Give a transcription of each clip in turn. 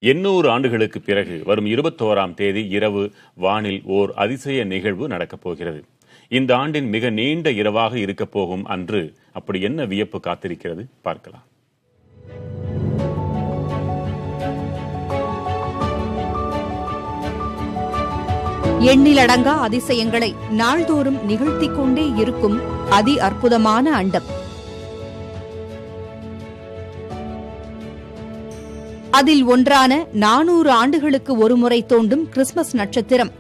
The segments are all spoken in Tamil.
800 ஆண்டுகளுக்கு பிறகு வரும் 21ஆம் தேதி இரவு வானில் ஓர் அதிசய நிகழ்வு நடக்கப் போகிறது. இந்த ஆண்டின் மிக நீண்ட இரவாக இருக்கப் போகும் அன்று அப்படி என்ன வியப்பு காத்திருக்கிறது பார்க்கலாம். எண்ணிலடங்கா அதிசயங்களை நாள்தோறும் நிகழ்த்திக் கொண்டே இருக்கும் அதி அற்புதமான அண்டம். அதில் ஒன்றான 400 ஆண்டுகளுக்கு ஒருமுறை தோன்றும் கிறிஸ்துமஸ் நட்சத்திரம்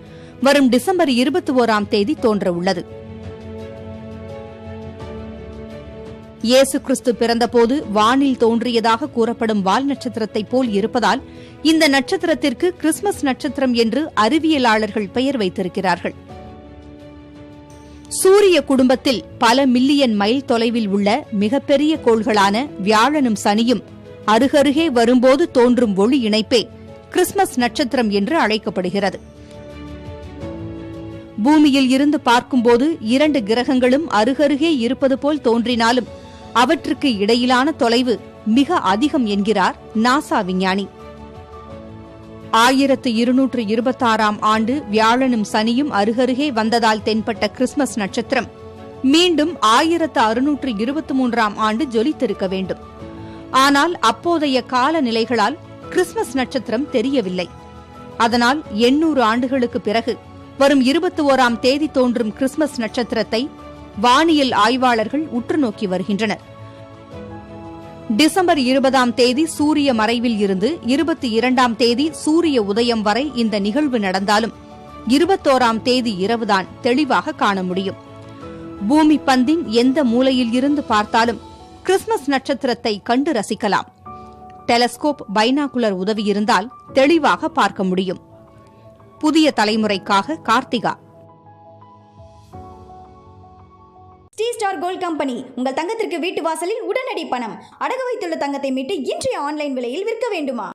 வரும் டிசம்பர் 21ஆம் தேதி தோன்ற உள்ளது. இயேசு கிறிஸ்து பிறந்தபோது வானில் தோன்றியதாக கூறப்படும் வால் நட்சத்திரத்தைப் போல் இருப்பதால் இந்த நட்சத்திரத்திற்கு கிறிஸ்துமஸ் நட்சத்திரம் என்று அறிவியலாளர்கள் பெயர் வைத்திருக்கிறார்கள். சூரிய குடும்பத்தில் பல மில்லியன் மைல் தொலைவில் உள்ள மிகப்பெரிய கோள்களான வியாழனும் சனியும் அருகருகே வரும்போது தோன்றும் ஒளி இணைப்பே கிறிஸ்துமஸ் நட்சத்திரம் என்று அழைக்கப்படுகிறது. பூமியில் இருந்து பார்க்கும்போது 2 கிரகங்களும் அருகருகே இருப்பது போல் தோன்றினாலும் அவற்றுக்கு இடையிலான தொலைவு மிக அதிகம் என்கிறார் நாசா விஞ்ஞானி. 1226ஆம் ஆண்டு வியாழனும் சனியும் அருகருகே வந்ததால் தென்பட்ட கிறிஸ்துமஸ் நட்சத்திரம் மீண்டும் 1623ஆம் ஆண்டு ஜொலித்திருக்க வேண்டும். ஆனால் அப்போதைய காலநிலைகளால் கிறிஸ்துமஸ் நட்சத்திரம் தெரியவில்லை. அதனால் 800 ஆண்டுகளுக்கு பிறகு வரும் 21ஆம் தேதி தோன்றும் கிறிஸ்துமஸ் நட்சத்திரத்தை வானியல் ஆய்வாளர்கள் உற்று நோக்கி வருகின்றனர். டிசம்பர் 20ஆம் தேதி சூரிய மறைவில் இருந்து 22ஆம் தேதி சூரிய உதயம் வரை இந்த நிகழ்வு நடந்தாலும் 21ஆம் தேதி இரவுதான் தெளிவாக காண முடியும். பூமி பந்தின் எந்த மூலையில் இருந்து பார்த்தாலும் கிறிஸ்துமஸ் நட்சத்திரத்தை கண்டு ரசிக்கலாம். டெலஸ்கோப், பைனாகுலர் உதவி இருந்தால் தெளிவாக பார்க்க முடியும். புதிய தலைமுறைக்காக Karthika. Sri star gold company உங்கள் தங்கத்திற்கு வீட்டு வாசலில் உடனடி பணம் அடகு வைத்துள்ள தங்கத்தை மீட்டு இன்றைய ஆன்லைன் விலையில் விற்க வேண்டுமா?